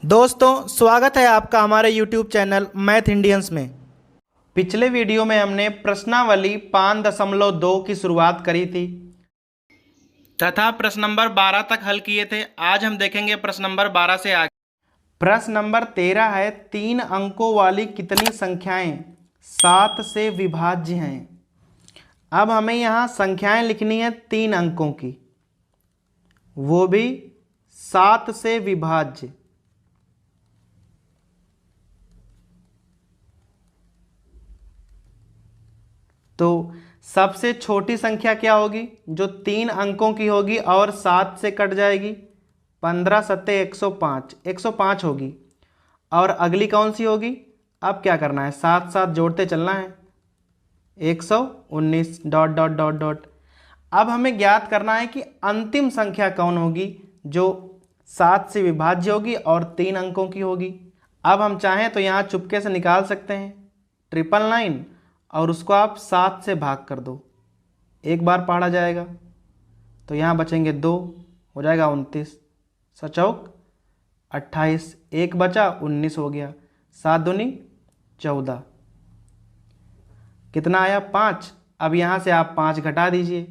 दोस्तों स्वागत है आपका हमारे YouTube चैनल मैथ इंडियंस में। पिछले वीडियो में हमने प्रश्नावली 5.2 की शुरुआत करी थी तथा प्रश्न नंबर 12 तक हल किए थे। आज हम देखेंगे प्रश्न नंबर 12 से आगे। प्रश्न नंबर 13 है, 3 अंकों वाली कितनी संख्याएं 7 से विभाज्य हैं। अब हमें यहाँ संख्याएं लिखनी है 3 अंकों की, वो भी 7 से विभाज्य। तो सबसे छोटी संख्या क्या होगी जो 3 अंकों की होगी और 7 से कट जाएगी? 15 सत्ते 105, 105 होगी। और अगली कौन सी होगी? अब क्या करना है, साथ साथ जोड़ते चलना है, 119 डॉट डॉट डॉट डॉट। अब हमें ज्ञात करना है कि अंतिम संख्या कौन होगी जो 7 से विभाज्य होगी और 3 अंकों की होगी। अब हम चाहें तो यहाँ चुपके से निकाल सकते हैं 999 और उसको आप 7 से भाग कर दो, एक बार पढ़ा जाएगा तो यहाँ बचेंगे 2, हो जाएगा 29, 7×4 = 28, एक बचा 19 हो गया, 7×2 = 14, कितना आया 5। अब यहाँ से आप 5 घटा दीजिए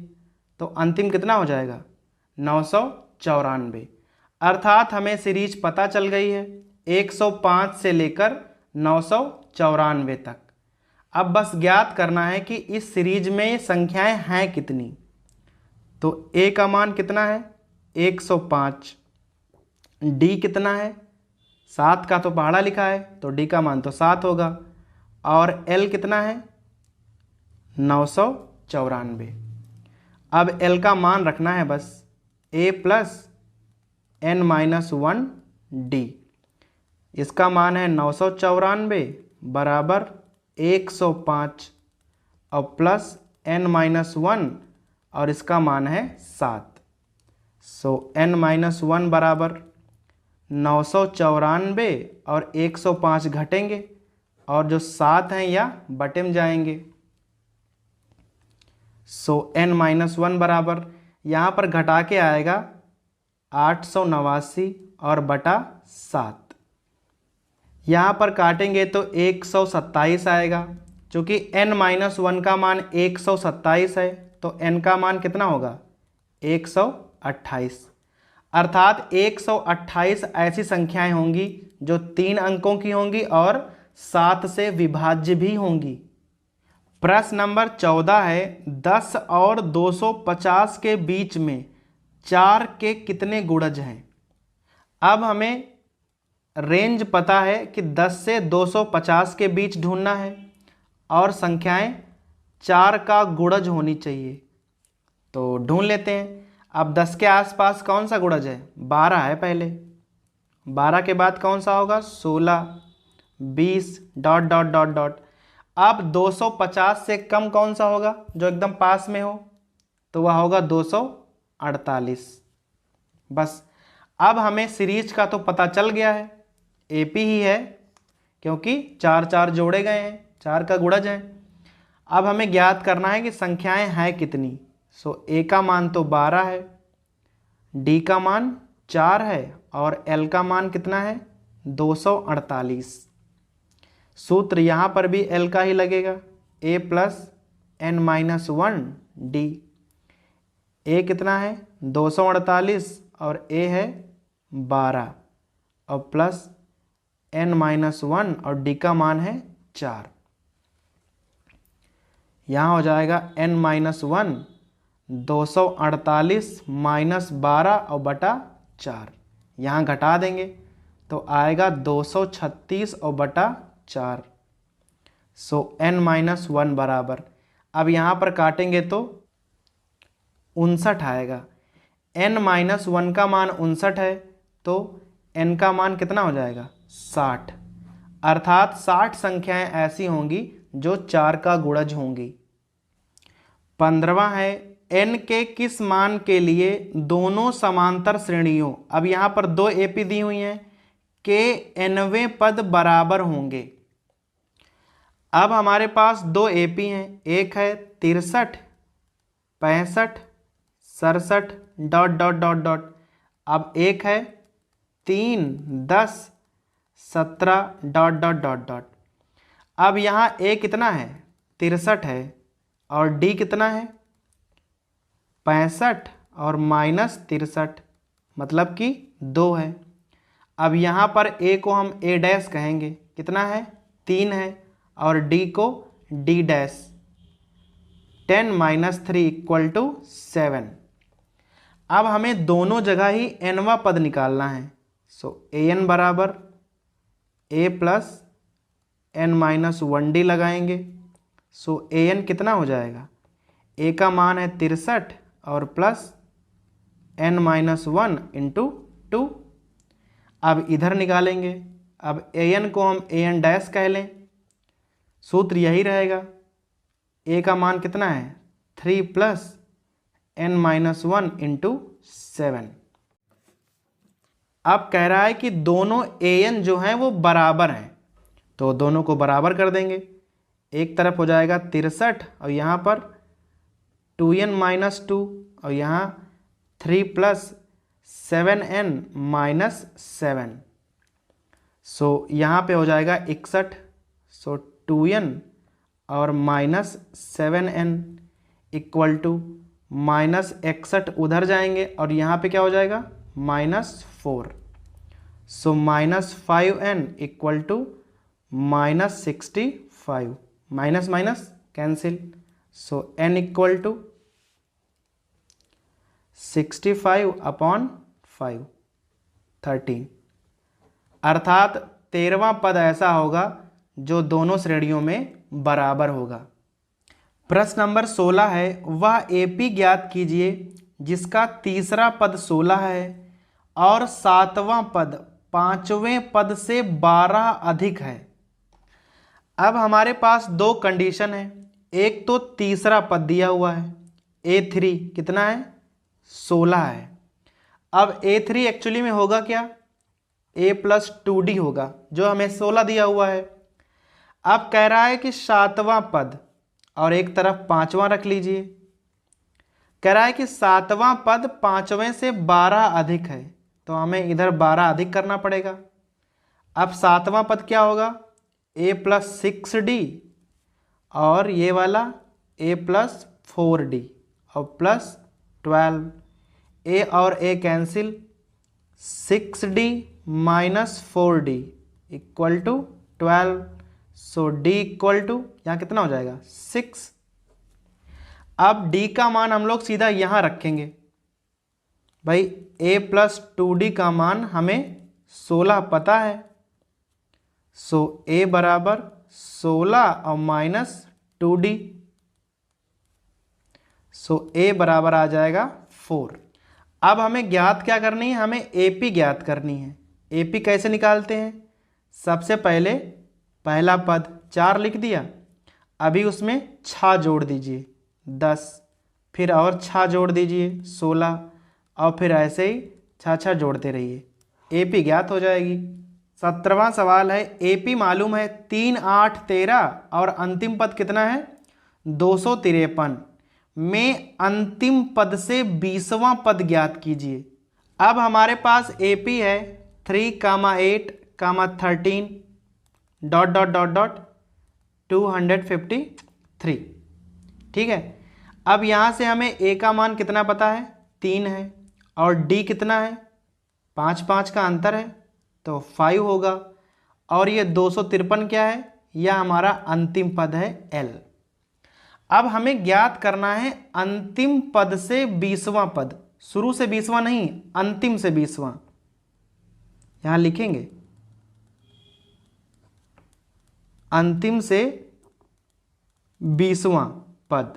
तो अंतिम कितना हो जाएगा 994। अर्थात हमें सीरीज पता चल गई है 105 से लेकर 994 तक। अब बस ज्ञात करना है कि इस सीरीज में संख्याएं हैं कितनी। तो a का मान कितना है 105, d कितना है 7 का तो पहाड़ा लिखा है तो d का मान तो 7 होगा, और l कितना है 994। अब l का मान रखना है बस a + n - 1 d। इसका मान है 994 बराबर 105 और प्लस n - 1 और इसका मान है 7। सो n - 1 बराबर 994 और 105 घटेंगे और जो 7 हैं या बटे में जाएंगे। सो n - 1 बराबर यहाँ पर घटा के आएगा 889 और बटा 7। यहाँ पर काटेंगे तो 127 आएगा। चूँकि n - 1 का मान 127 है तो n का मान कितना होगा 128। अर्थात 128 ऐसी संख्याएं होंगी जो 3 अंकों की होंगी और 7 से विभाज्य भी होंगी। प्रश्न नंबर 14 है, 10 और 250 के बीच में 4 के कितने गुणज हैं। अब हमें रेंज पता है कि 10 से 250 के बीच ढूंढना है और संख्याएं 4 का गुणज होनी चाहिए। तो ढूंढ लेते हैं। अब 10 के आसपास कौन सा गुणज है 12 है पहले, 12 के बाद कौन सा होगा 16, 20 डॉट डॉट डॉट डॉट। अब 250 से कम कौन सा होगा जो एकदम पास में हो, तो वह होगा 248। बस अब हमें सीरीज का तो पता चल गया है, AP ही है क्योंकि 4 4 जोड़े गए हैं, 4 का गुणज है। अब हमें ज्ञात करना है कि संख्याएं हैं कितनी। सो A का मान तो 12 है, D का मान 4 है और L का मान कितना है 248। सूत्र यहाँ पर भी L का ही लगेगा, A + n - 1 D। A कितना है 248 और A है 12 और प्लस n - 1 और d का मान है 4। यहाँ हो जाएगा n - 1 248 - 12 और बटा 4। यहाँ घटा देंगे तो आएगा 236 और बटा 4। सो n - 1 बराबर, अब यहाँ पर काटेंगे तो 59 आएगा। n - 1 का मान 59 है तो n का मान कितना हो जाएगा 60। अर्थात 60 संख्याएं ऐसी होंगी जो 4 का गुणज होंगी। 15वां है, n के किस मान के लिए दोनों समांतर श्रेणियों, अब यहाँ पर 2 AP दी हुई हैं, के nवें पद बराबर होंगे। अब हमारे पास 2 AP हैं, एक है 63, 65, 67 डॉट डॉट डॉट डॉट। अब एक है 3, 10 17 डॉट डॉट डॉट डॉट। अब यहाँ ए कितना है 63 है और डी कितना है 65 और -63 मतलब कि 2 है। अब यहाँ पर ए को हम ए डैश कहेंगे, कितना है 3 है, और डी को डी डैश। 10 - 3 = 7। अब हमें दोनों जगह ही nवा पद निकालना है। सो an बराबर a प्लस n-1d लगाएंगे। सो an कितना हो जाएगा, a का मान है 63 और प्लस n-1 इंटू 2। अब इधर निकालेंगे। अब an को हम an डैश कह लें, सूत्र यही रहेगा। a का मान कितना है 3 प्लस n-1 इंटू 7। अब कह रहा है कि दोनों an जो हैं वो बराबर हैं, तो दोनों को बराबर कर देंगे। एक तरफ हो जाएगा 63 और यहाँ पर 2n-2 और यहाँ 3 प्लस 7n-7। सो यहाँ पे हो जाएगा 61। सो 2n और -7n इक्वल टू -61 उधर जाएंगे और यहाँ पे क्या हो जाएगा -4। So -5n equal to -65। Minus minus cancel. So n equal to 65/5 13। अर्थात 13वां पद ऐसा होगा जो दोनों श्रेणियों में बराबर होगा। प्रश्न नंबर 16 है, वह AP ज्ञात कीजिए जिसका तीसरा पद 16 है और 7वां पद 5वें पद से 12 अधिक है। अब हमारे पास दो कंडीशन है। एक तो तीसरा पद दिया हुआ है A3 कितना है 16 है। अब A3 एक्चुअली में होगा क्या, A + 2D होगा, जो हमें 16 दिया हुआ है। अब कह रहा है कि 7वां पद और एक तरफ 5वां रख लीजिए। कह रहा है कि 7वां पद 5वें से 12 अधिक है, तो हमें इधर 12 अधिक करना पड़ेगा। अब 7वां पद क्या होगा A + 6D और ये वाला A + 4D और प्लस 12। A और A cancel, 6D - 4D equal to 12। So D equal to यहाँ कितना हो जाएगा 6। अब D का मान हम लोग सीधा यहाँ रखेंगे। भाई A + 2D का मान हमें 16 पता है। सो A बराबर 16 और -2D। सो A बराबर आ जाएगा 4। अब हमें ज्ञात क्या करनी है, हमें AP ज्ञात करनी है। AP कैसे निकालते हैं, सबसे पहले पहला पद 4 लिख दिया, अभी उसमें 6 जोड़ दीजिए 10, फिर और 6 जोड़ दीजिए 16 और फिर ऐसे ही 6 जोड़ते रहिए, AP ज्ञात हो जाएगी। 17वां सवाल है, AP मालूम है 3, 8, 13 और अंतिम पद कितना है 253 में अंतिम पद से 20वां पद ज्ञात कीजिए। अब हमारे पास AP है 3, 8, 13 डॉट डॉट डॉट डॉट 253। ठीक है। अब यहाँ से हमें A का मान कितना पता है 3 है और D कितना है 5 का अंतर है तो 5 होगा, और ये 253 क्या है, यह हमारा अंतिम पद है L। अब हमें ज्ञात करना है अंतिम पद से 20वां पद, शुरू से 20वां नहीं, अंतिम से 20वां। यहां लिखेंगे अंतिम से 20वां पद,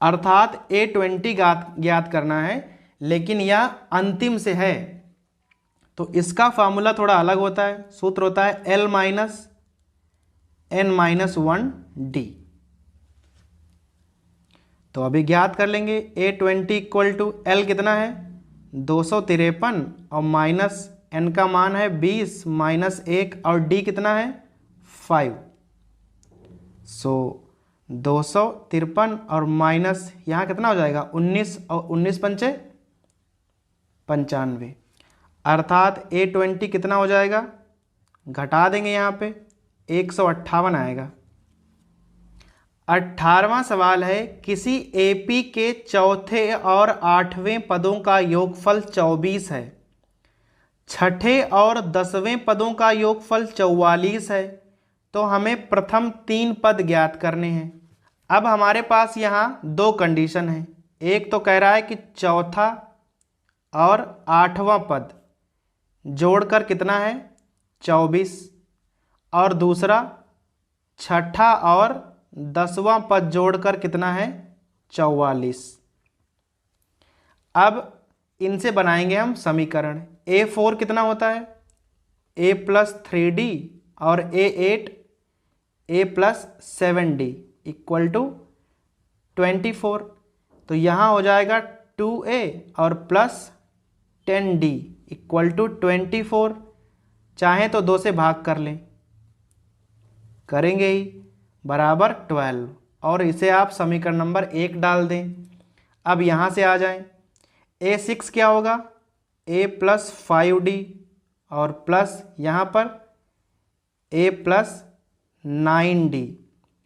अर्थात A20 ज्ञात करना है, लेकिन यह अंतिम से है तो इसका फॉर्मूला थोड़ा अलग होता है। सूत्र होता है L - n-1D। तो अभी ज्ञात कर लेंगे A20 इक्वल टू L कितना है 253 और माइनस n का मान है 20 -1 और D कितना है 5। सो 253 और माइनस यहाँ कितना हो जाएगा 19 और 19 पंचे 95, अर्थात A20 कितना हो जाएगा घटा देंगे यहाँ पे 158 आएगा। 18वां सवाल है, किसी एपी के चौथे और 8वें पदों का योगफल 24 है, छठे और 10वें पदों का योगफल 44 है, तो हमें प्रथम 3 पद ज्ञात करने हैं। अब हमारे पास यहाँ 2 कंडीशन है। एक तो कह रहा है कि चौथा और 8वां पद जोड़कर कितना है 24, और दूसरा छठा और 10वां पद जोड़कर कितना है 44। अब इनसे बनाएंगे हम समीकरण। A4 कितना होता है A+3D और A8 A+7D इक्वल टू 24। तो यहाँ हो जाएगा 2A और प्लस 10D इक्वल टू 24। चाहें तो 2 से भाग कर लें, करेंगे ही, बराबर 12, और इसे आप समीकरण नंबर 1 डाल दें। अब यहाँ से आ जाएं, A6 क्या होगा A+5D और प्लस यहाँ पर A+9D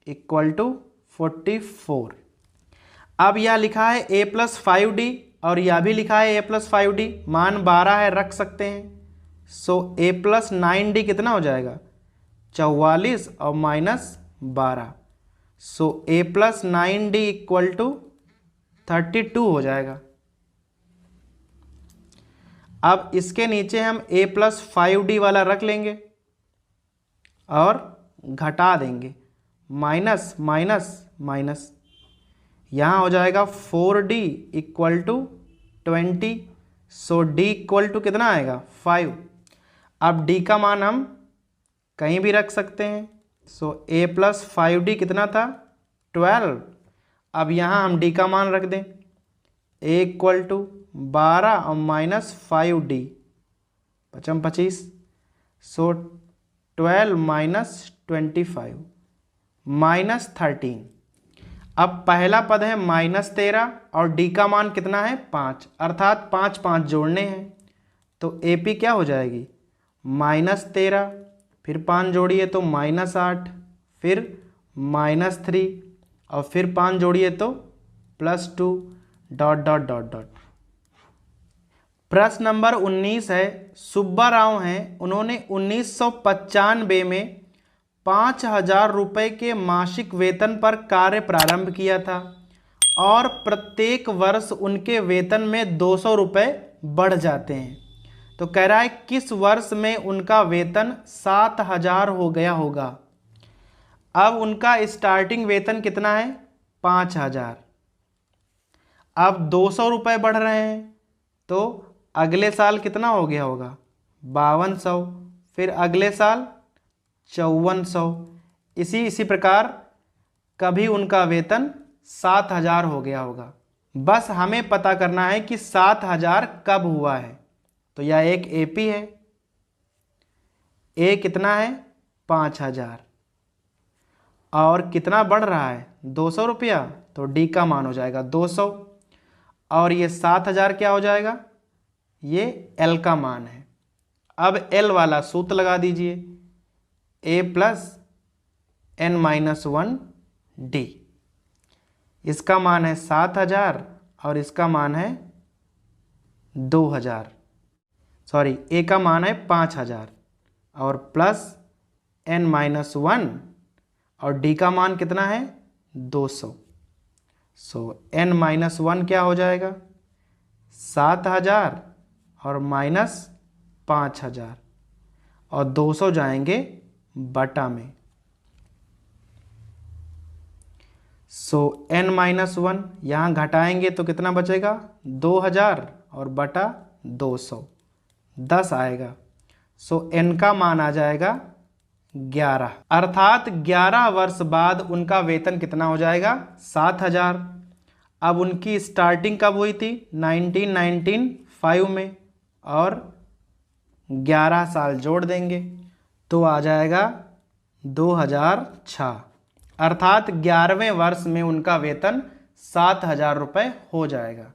इक्वल टू 44। अब यह लिखा है A+5D और यह भी लिखा है A+5D, मान 12 है, रख सकते हैं। सो A+9D कितना हो जाएगा 44 और -12, सो A+9D इक्वल टू 32 हो जाएगा। अब इसके नीचे हम A+5D वाला रख लेंगे और घटा देंगे, माइनस माइनस माइनस, यहाँ हो जाएगा 4D equal to 20, so D equal to कितना आएगा 5। अब D का मान हम कहीं भी रख सकते हैं, सो A+5D कितना था 12। अब यहाँ हम D का मान रख दें, A इक्वल टू 12 और -5D 25, सो 12 - 25 -13। अब पहला पद है -13 और D का मान कितना है 5, अर्थात 5 5 जोड़ने हैं, तो AP क्या हो जाएगी -13, फिर 5 जोड़िए तो -8, फिर -3 और फिर 5 जोड़िए तो +2 ... प्रश्न नंबर 19 है, सुब्बा राव हैं, उन्होंने 1995 में 5,000 रुपये के मासिक वेतन पर कार्य प्रारंभ किया था और प्रत्येक वर्ष उनके वेतन में 200 रुपये बढ़ जाते हैं। तो कह रहा है किस वर्ष में उनका वेतन 7,000 हो गया होगा। अब उनका स्टार्टिंग वेतन कितना है 5,000, अब 200 रुपये बढ़ रहे हैं, तो अगले साल कितना हो गया होगा 5200, फिर अगले साल 5400, इसी प्रकार कभी उनका वेतन 7,000 हो गया होगा। बस हमें पता करना है कि 7,000 कब हुआ है। तो यह एक AP है, A कितना है 5,000 और कितना बढ़ रहा है 200 रुपया, तो D का मान हो जाएगा 200, और ये 7,000 क्या हो जाएगा, ये L का मान है। अब L वाला सूत्र लगा दीजिए, A + n-1D, इसका मान है 7,000 और इसका मान है 2,000, सॉरी A का मान है 5,000 और प्लस n-1 और D का मान कितना है 200, सो n-1 क्या हो जाएगा 7,000 और -5,000 और 200 जाएंगे बटा में, सो n-1 यहाँ घटाएंगे तो कितना बचेगा 2,000 और बटा 200 10 आएगा, सो n का मान आ जाएगा 11, अर्थात 11 वर्ष बाद उनका वेतन कितना हो जाएगा 7,000। अब उनकी स्टार्टिंग कब हुई थी 1995 में, और 11 साल जोड़ देंगे तो आ जाएगा 2006, अर्थात 11वें वर्ष में उनका वेतन 7,000 रुपये हो जाएगा।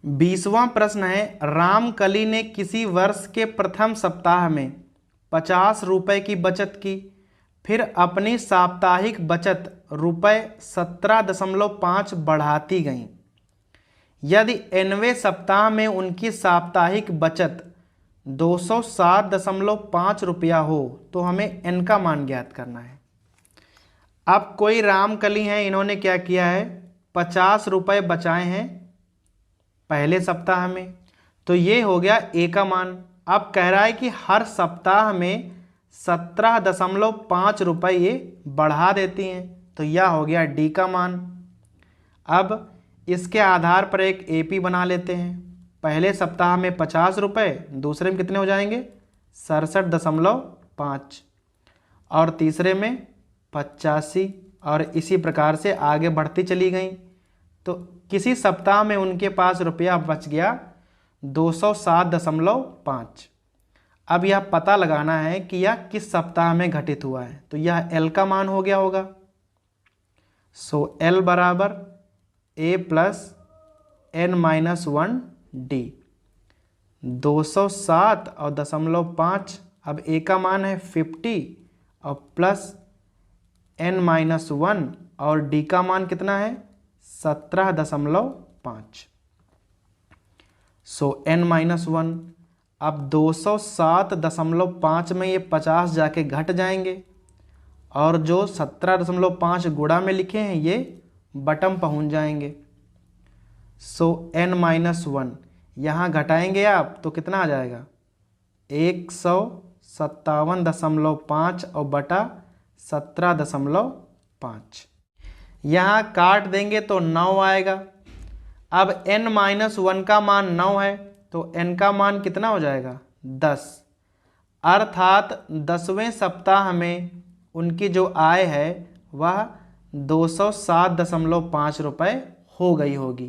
20वां प्रश्न है, रामकली ने किसी वर्ष के प्रथम सप्ताह में 50 रुपये की बचत की, फिर अपनी साप्ताहिक बचत रुपये 17.5 बढ़ाती गईं। यदि nवें सप्ताह में उनकी साप्ताहिक बचत 207.5 रुपया हो तो हमें n का मान ज्ञात करना है। अब कोई रामकली हैं, इन्होंने क्या किया है, 50 रुपये बचाए हैं पहले सप्ताह में, तो ये हो गया a का मान। अब कह रहा है कि हर सप्ताह में 17.5 रुपये ये बढ़ा देती हैं, तो यह हो गया d का मान। अब इसके आधार पर एक AP बना लेते हैं। पहले सप्ताह में 50 रुपये, दूसरे में कितने हो जाएंगे 67.5, और तीसरे में 85, और इसी प्रकार से आगे बढ़ती चली गई। तो किसी सप्ताह में उनके पास रुपया बच गया 207.5। अब यह पता लगाना है कि यह किस सप्ताह में घटित हुआ है, तो यह L का मान हो गया होगा। सो L बराबर A प्लस n-1D, 207 और 0.5। अब A का मान है 50 और प्लस n-1 और D का मान कितना है 17.5। सो n-1, अब 207.5 में ये 50 जाके घट जाएंगे, और जो 17.5 गुणा में लिखे हैं ये बटम पहुंच जाएंगे। सो n-1 यहाँ घटाएंगे आप तो कितना आ जाएगा 157.5 और बटा 17.5। यहाँ काट देंगे तो 9 आएगा। अब n-1 का मान 9 है, तो n का मान कितना हो जाएगा 10, अर्थात 10वें सप्ताह में उनकी जो आय है वह 207.5 रुपये हो गई होगी।